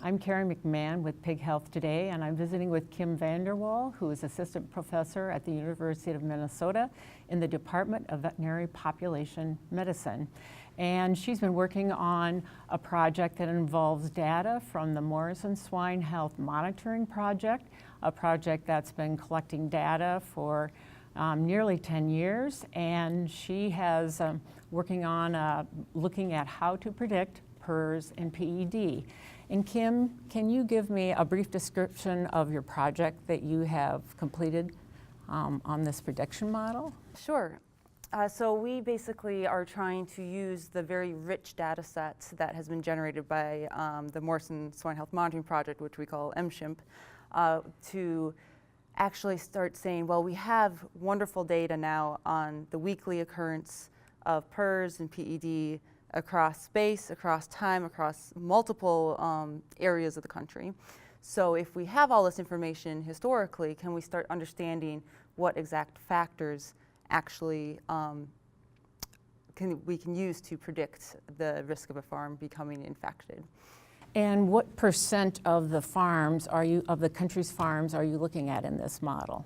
I'm Karen McMahon with Pig Health Today, and I'm visiting with Kim VanderWaal, who is Assistant Professor at the University of Minnesota in the Department of Veterinary Population Medicine. And she's been working on a project that involves data from the Morrison Swine Health Monitoring Project, a project that's been collecting data for nearly 10 years, and she has working on looking at how to predict PRRS and PED. And Kim, can you give me a brief description of your project that you have completed on this prediction model? Sure. So we basically are trying to use the very rich data set that has been generated by the Morrison Swine Health Monitoring Project, which we call MSHMP, to actually start saying, well, we have wonderful data now on the weekly occurrence of PRRS and PED across space, across time, across multiple areas of the country. So if we have all this information historically, can we start understanding what exact factors actually we can use to predict the risk of a farm becoming infected? And what % of the farms of the country's farms are you looking at in this model?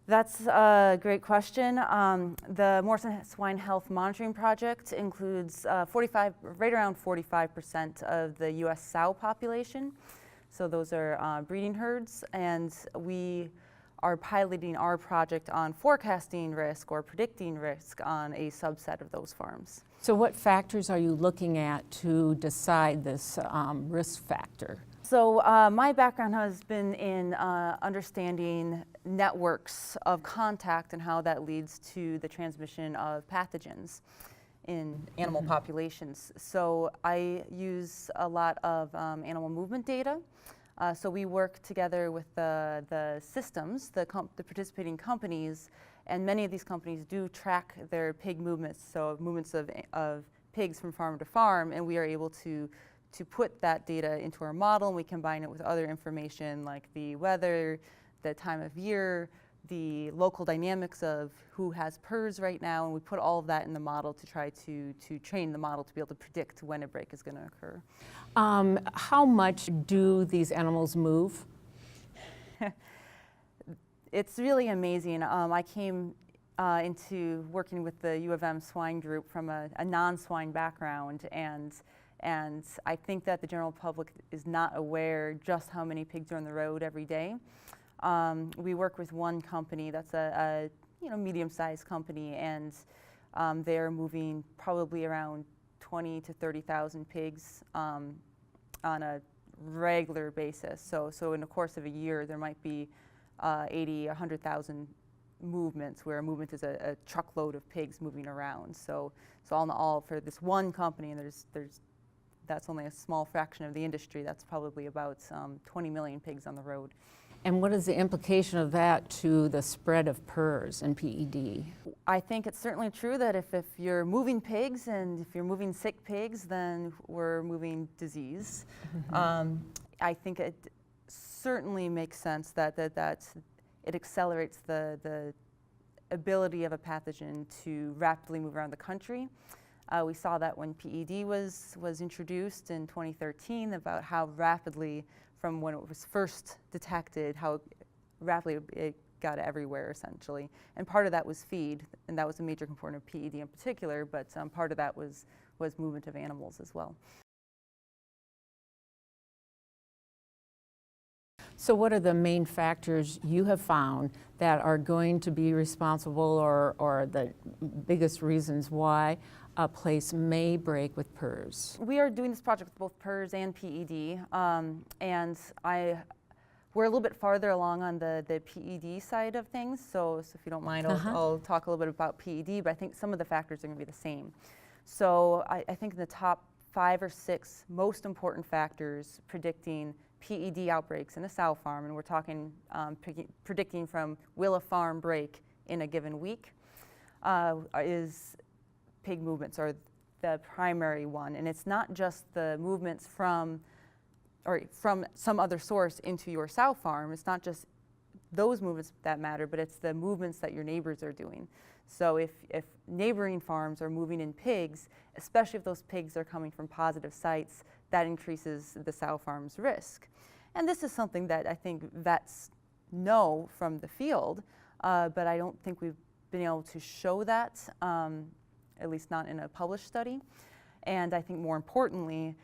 That's a great question. The Morrison Swine Health Monitoring Project includes right around 45% of the U.S. sow population. So those are breeding herds, and we are piloting our project on forecasting risk or predicting risk on a subset of those farms. So what factors are you looking at to decide this risk factor? So my background has been in understanding networks of contact and how that leads to the transmission of pathogens in animal populations. So I use a lot of animal movement data. So we work together with the systems, the participating companies, and many of these companies do track their pig movements, so movements of pigs from farm to farm, and we are able to put that data into our model, and we combine it with other information like the weather, the time of year, the local dynamics of who has PRRS right now, and we put all of that in the model to try to train the model to be able to predict when a break is going to occur. How much do these animals move? It's really amazing. I came into working with the U of M swine group from a non-swine background, and I think that the general public is not aware just how many pigs are on the road every day. We work with one company that's a medium-sized company, and they're moving probably around 20 to 30,000 pigs on a regular basis. So in the course of a year, there might be 80, 100,000 movements, where a movement is a truckload of pigs moving around. So all in all, for this one company, and that's only a small fraction of the industry, that's probably about 20 million pigs on the road. And what is the implication of that to the spread of PRRS and PED? I think it's certainly true that if you're moving pigs and if you're moving sick pigs, then we're moving disease. Mm-hmm. I think it certainly makes sense that it accelerates the ability of a pathogen to rapidly move around the country. We saw that when PED was introduced in 2013, about how rapidly, from when it was first detected, how rapidly it got everywhere, essentially. And part of that was feed, and that was a major component of PED in particular, but part of that was movement of animals as well. So what are the main factors you have found that are going to be responsible or the biggest reasons why a place may break with PRRS? We are doing this project with both PRRS and PED, and we're a little bit farther along on the PED side of things, so if you don't mind, I'll talk a little bit about PED, but I think some of the factors are going to be the same. So I think the top 5 or 6 most important factors predicting PED outbreaks in a sow farm, and we're talking predicting from will a farm break in a given week, is pig movements are the primary one. And it's not just the movements from some other source into your sow farm. It's not just those movements that matter, but it's the movements that your neighbors are doing. So if neighboring farms are moving in pigs, especially if those pigs are coming from positive sites, that increases the sow farm's risk. And this is something that I think vets know from the field, but I don't think we've been able to show that, at least not in a published study. And I think more importantly,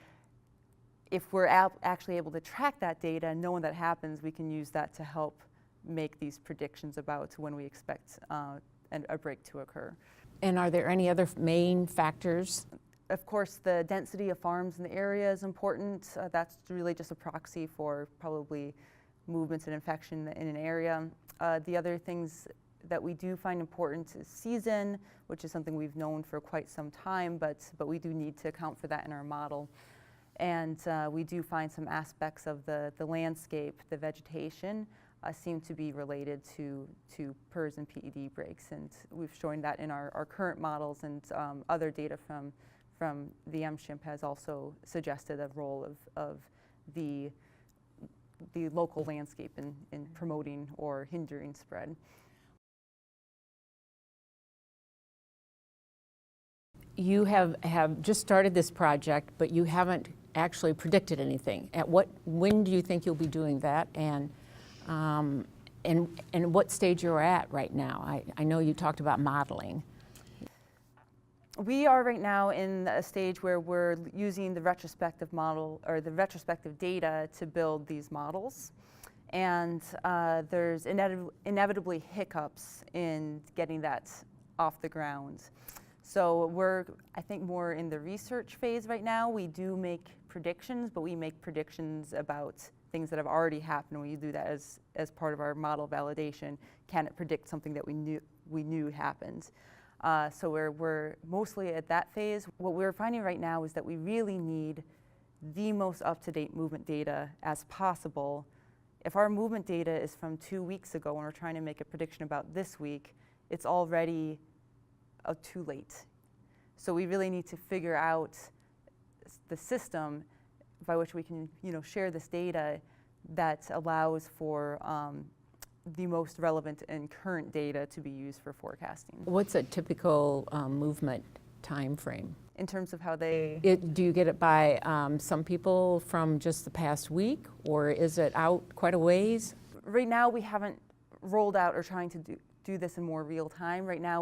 if we're actually able to track that data and know when that happens, we can use that to help make these predictions about when we expect a break to occur. And are there any other main factors? Of course, the density of farms in the area is important. That's really just a proxy for probably movements and infection in an area. The other things that we do find important is season, which is something we've known for quite some time, but we do need to account for that in our model. And we do find some aspects of the landscape, the vegetation, seem to be related to PRRS and PED breaks. And we've shown that in our current models, and other data from the MSHMP has also suggested a role of the local landscape in promoting or hindering spread. You have just started this project, but you haven't actually predicted anything. When do you think you'll be doing that, and what stage you're at right now? I know you talked about modeling. We are right now in a stage where we're using the retrospective model, or the retrospective data, to build these models. And there's inevitably hiccups in getting that off the ground. So we're, I think, more in the research phase right now. We do make predictions, but we make predictions about things that have already happened. We do that as part of our model validation. Can it predict something that we knew happened? So we're mostly at that phase. What we're finding right now is that we really need the most up-to-date movement data as possible. If our movement data is from 2 weeks ago and we're trying to make a prediction about this week, it's already too late. So we really need to figure out the system by which we can, share this data that allows for the most relevant and current data to be used for forecasting. What's a typical movement time frame? In terms of how they... Do you get it by some people from just the past week, or is it out quite a ways? Right now we haven't rolled out or trying to do this in more real time. Right now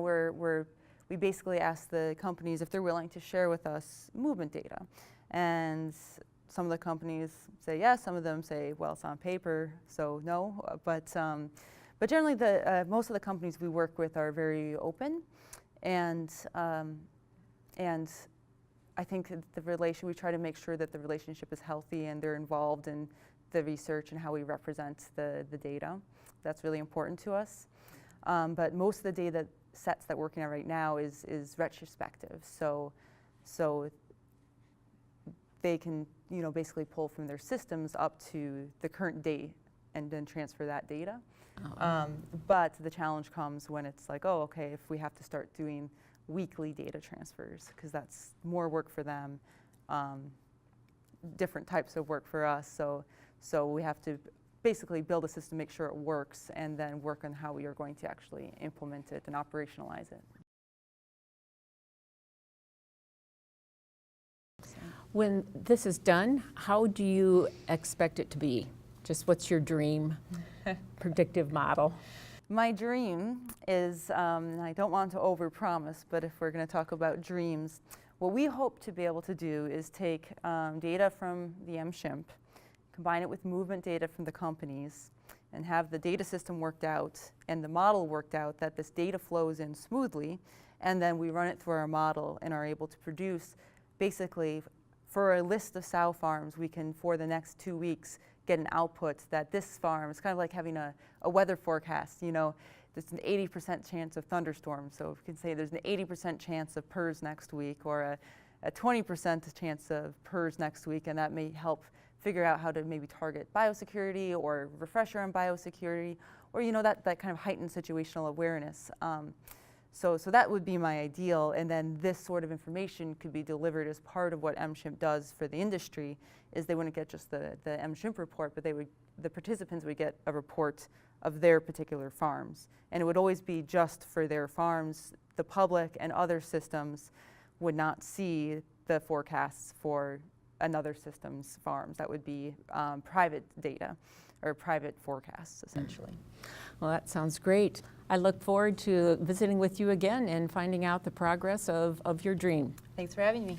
we basically ask the companies if they're willing to share with us movement data. And some of the companies say yes, some of them say, well, it's on paper, so no. But generally, most of the companies we work with are very open, and I think we try to make sure that the relationship is healthy and they're involved in the research and how we represent the data. That's really important to us. But most of the data sets that we're working on right now is retrospective. So they can, basically pull from their systems up to the current date and then transfer that data. Oh. But the challenge comes when it's like, oh, okay, if we have to start doing weekly data transfers, because that's more work for them, different types of work for us. So we have to basically build a system, make sure it works, and then work on how we are going to actually implement it and operationalize it. When this is done, how do you expect it to be? Just what's your dream predictive model? My dream is, I don't want to overpromise, but if we're going to talk about dreams, what we hope to be able to do is take data from the MSHMP, combine it with movement data from the companies, and have the data system worked out and the model worked out that this data flows in smoothly, and then we run it through our model and are able to produce, basically, for a list of sow farms, we can, for the next 2 weeks, get an output that this farm, it's kind of like having a weather forecast, there's an 80% chance of thunderstorms, so we can say there's an 80% chance of PRRS next week, or a 20% chance of PRRS next week, and that may help figure out how to maybe target biosecurity or refresher on biosecurity, or that kind of heightened situational awareness. So that would be my ideal, and then this sort of information could be delivered as part of what MShrimp does for the industry. Is they wouldn't get just the MShrimp report, but the participants would get a report of their particular farms, and it would always be just for their farms. The public and other systems would not see the forecasts for another system's farms. That would be private data or private forecasts, essentially. Well, that sounds great. I look forward to visiting with you again and finding out the progress of your dream. Thanks for having me.